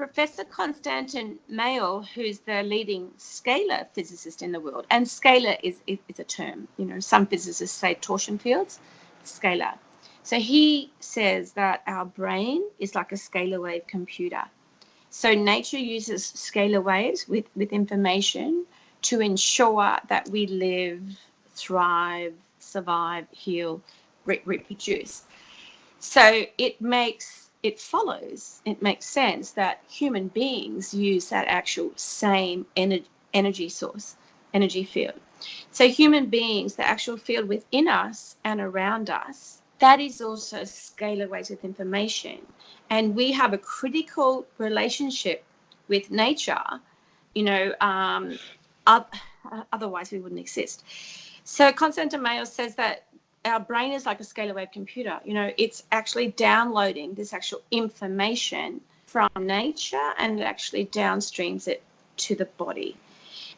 Professor Konstantin Mayer, who's the leading scalar physicist in the world, and scalar is a term, some physicists say torsion fields, scalar. So he says that our brain is like a scalar wave computer. So nature uses scalar waves with information to ensure that we live, thrive, survive, heal, reproduce. So it makes sense that human beings use that actual same energy source, energy field. So human beings, the actual field within us and around us, that is also scalar waves with information. And we have a critical relationship with nature, otherwise we wouldn't exist. So Konstantin Mayer says that our brain is like a scalar wave computer. It's actually downloading this actual information from nature, and it actually downstreams it to the body.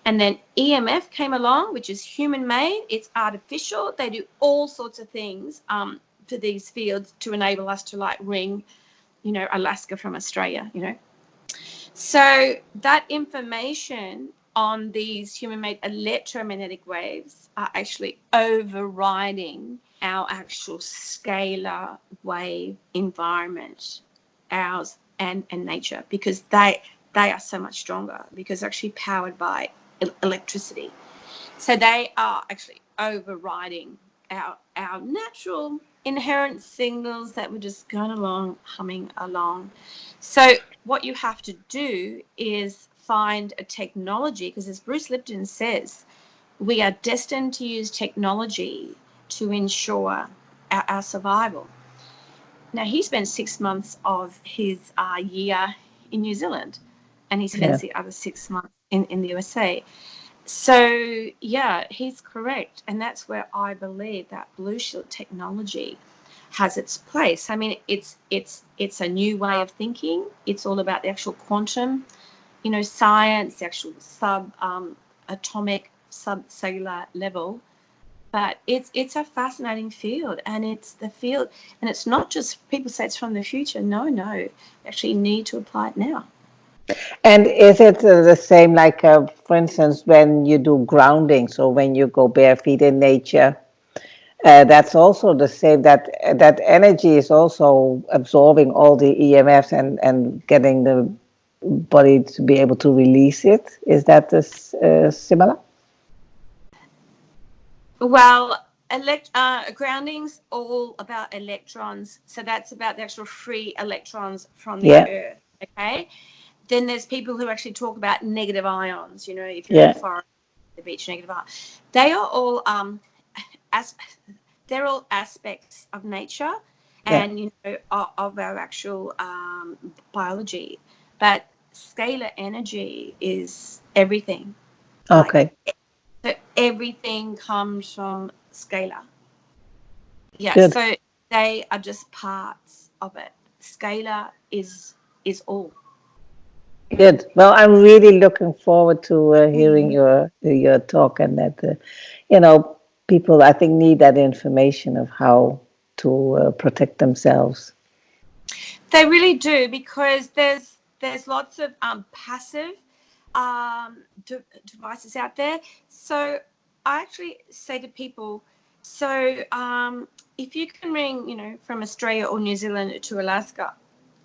And then EMF came along, which is human-made. It's artificial. They do all sorts of things for these fields to enable us to ring, Alaska from Australia, So that information on these human-made electromagnetic waves are actually overriding our actual scalar wave environment, ours and nature, because they are so much stronger, because they're actually powered by electricity. So they are actually overriding our natural inherent signals that were just going along, humming along. So what you have to do is find a technology, because as Bruce Lipton says, we are destined to use technology to ensure our survival. Now, he spent 6 months of his year in New Zealand, and he spends the other 6 months in the USA. So, yeah, he's correct. And that's where I believe that Blue Shield technology has its place. I mean, it's a new way of thinking. It's all about the actual quantum, science, the actual atomic, subcellular level. But it's a fascinating field, and it's the field, and it's not just people say it's from the future. No, you actually need to apply it now. And is it the same, like, for instance, when you do grounding, so when you go bare feet in nature, that's also the same, that energy is also absorbing all the EMFs and getting the body to be able to release it? Is that similar? Well, grounding's all about electrons, so that's about the actual free electrons from the earth, okay? Then there's people who actually talk about negative ions, if you're in the forest, the beach, negative ions. They are all they're all aspects of nature and of our actual biology. But scalar energy is everything. Okay. So everything comes from scalar. Yeah. Good. So they are just parts of it. Scalar is all. Good. Well, I'm really looking forward to hearing your talk, and that people, I think, need that information of how to protect themselves. They really do, because there's lots of passive devices out there. So I actually say to people, if you can ring, from Australia or New Zealand to Alaska,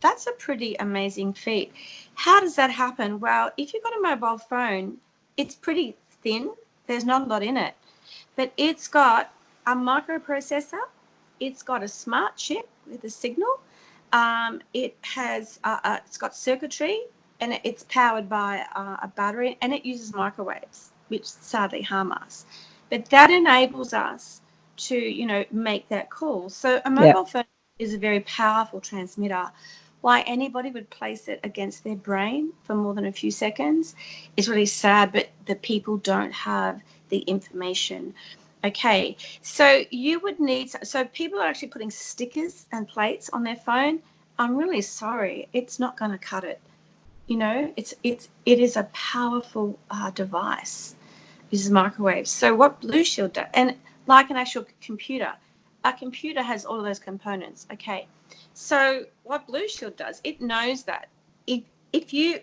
that's a pretty amazing feat. How does that happen? Well, if you've got a mobile phone, it's pretty thin. There's not a lot in it. But it's got a microprocessor. It's got a smart chip with a signal. It's got circuitry, and it's powered by a battery, and it uses microwaves, which sadly harm us. But that enables us to, make that call. So a mobile phone is a very powerful transmitter. Why anybody would place it against their brain for more than a few seconds is really sad, but the people don't have the information. Okay, so you would need, so people are actually putting stickers and plates on their phone. I'm really sorry, it's not going to cut it. It is a powerful device. It uses microwaves. So what Blue Shield does, and like an actual computer, a computer has all of those components. Okay, so what Blue Shield does, it knows that if you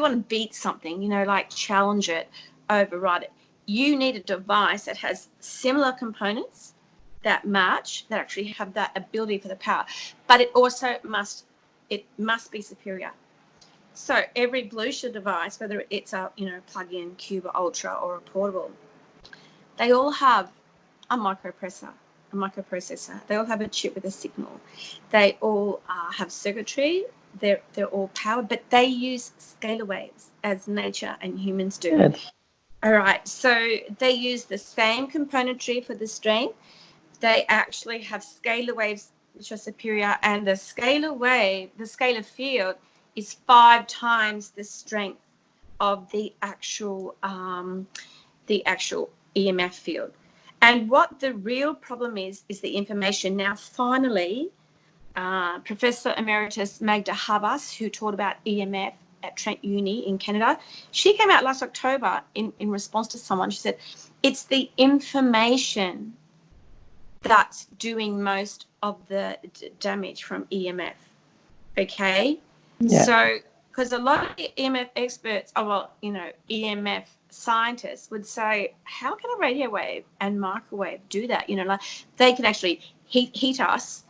want to beat something, like challenge it, override it, you need a device that has similar components that match, that actually have that ability for the power, but it also must be superior. So every Blue Shield device, whether it's a plug-in Cuba Ultra or a portable, they all have a microprocessor. They all have a chip with a signal. They all have circuitry. They're all powered, but they use scalar waves as nature and humans do. Good. All right, so they use the same componentry for the strength. They actually have scalar waves which are superior, and the scalar field is 5 times the strength of the actual EMF field. And what the real problem is the information. Now, finally, Professor Emeritus Magda Habas, who taught about EMF at Trent Uni in Canada, she came out last October in response to someone. She said, it's the information that's doing most of the damage from EMF. Okay? Yeah. So, because a lot of the EMF experts, EMF scientists would say, how can a radio wave and microwave do that? Like they can actually heat us,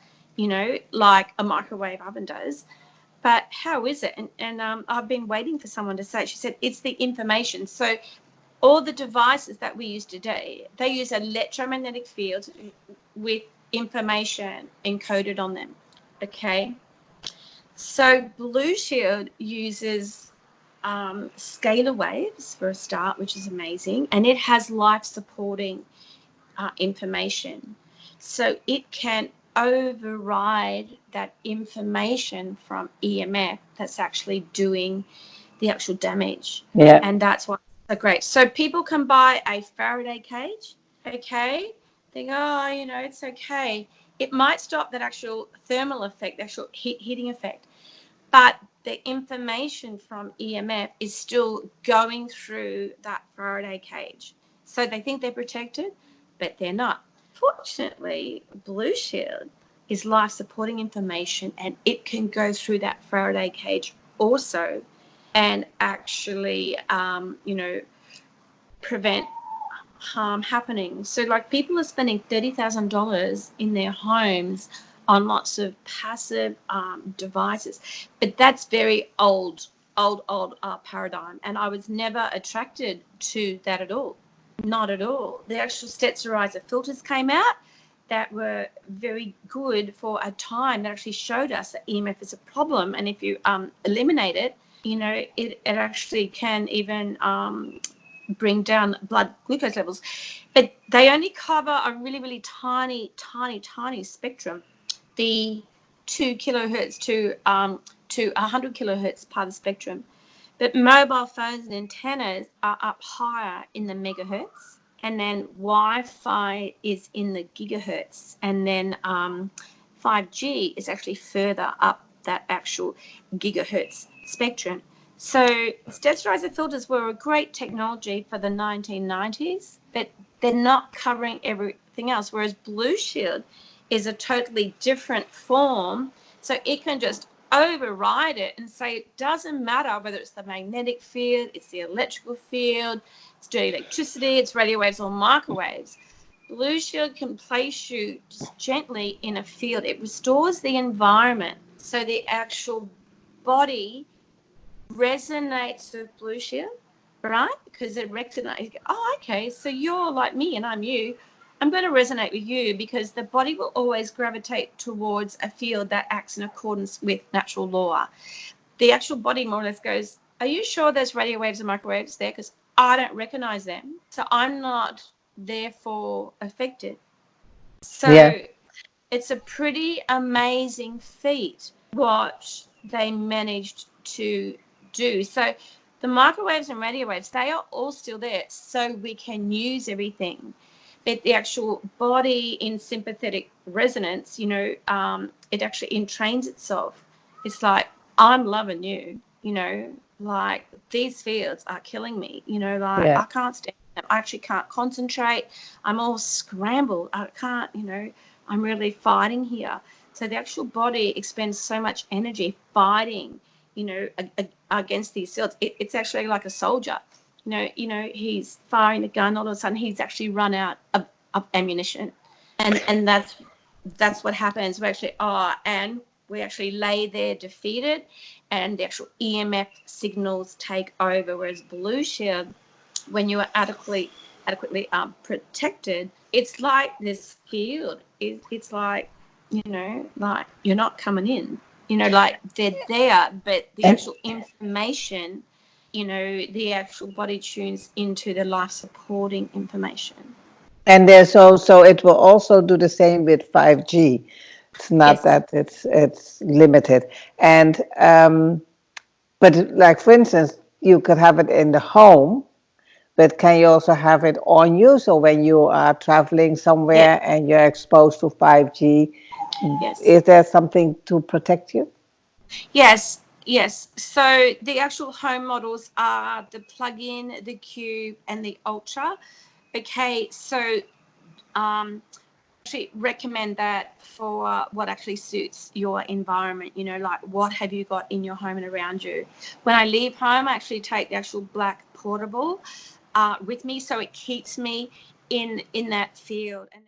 like a microwave oven does. But how is it? And I've been waiting for someone to say it. She said, it's the information. So all the devices that we use today, they use electromagnetic fields with information encoded on them. Okay? So Blue Shield uses scalar waves for a start, which is amazing, and it has life-supporting information. So it can override that information from EMF that's actually doing the actual damage. Yeah. And that's why it's so great. So people can buy a Faraday cage, okay? Think, it's okay. It might stop that actual thermal effect, the actual heating effect. But the information from EMF is still going through that Faraday cage. So they think they're protected, but they're not. Fortunately, Blue Shield is life-supporting information, and it can go through that Faraday cage also and actually, prevent harm happening. So, like, people are spending $30,000 in their homes on lots of passive devices, but that's very old paradigm, and I was never attracted to that at all. Not at all. The actual Stetzerizer filters came out that were very good for a time, that actually showed us that EMF is a problem, and if you eliminate it, it actually can even bring down blood glucose levels. But they only cover a really, really tiny spectrum, the 2 kilohertz to 100 kilohertz part of the spectrum. But mobile phones and antennas are up higher in the megahertz, and then Wi-Fi is in the gigahertz, and then 5G is actually further up that actual gigahertz spectrum. So Stetzerizer filters were a great technology for the 1990s, but they're not covering everything else, whereas Blue Shield is a totally different form, so it can just override it and say it doesn't matter whether it's the magnetic field, it's the electrical field, it's dirty electricity, it's radio waves or microwaves. Blue Shield can place you just gently in a field. It restores the environment, so the actual body resonates with Blue Shield, right? Because it recognizes, okay, so you're like me and I'm you. I'm going to resonate with you, because the body will always gravitate towards a field that acts in accordance with natural law. The actual body more or less goes, are you sure there's radio waves and microwaves there? Because I don't recognize them. So I'm not therefore affected. So It's a pretty amazing feat what they managed to do. So the microwaves and radio waves, they are all still there, so we can use everything. But the actual body in sympathetic resonance, it actually entrains itself. It's like, I'm loving you, like these fields are killing me, I can't stand them. I actually can't concentrate. I'm all scrambled. I can't, I'm really fighting here. So the actual body expends so much energy fighting, against these fields. It's actually like a soldier. He's firing the gun. All of a sudden, he's actually run out of ammunition, and that's what happens. We actually lay there defeated, and the actual EMF signals take over. Whereas blue shield, when you are adequately protected, it's like this field. It's like, like you're not coming in. Like they're there, but the actual information, the actual body tunes into the life supporting information. And there's also, it will also do the same with 5G. It's not Yes. that it's limited. And but like for instance, you could have it in the home, but can you also have it on you? So when you are traveling somewhere and you're exposed to 5G, is there something to protect you? Yes. So the actual home models are the plug-in, the Cube, and the Ultra. Okay, so actually recommend that for what actually suits your environment. Like what have you got in your home and around you. When I leave home, I actually take the actual black portable with me, so it keeps me in that field. And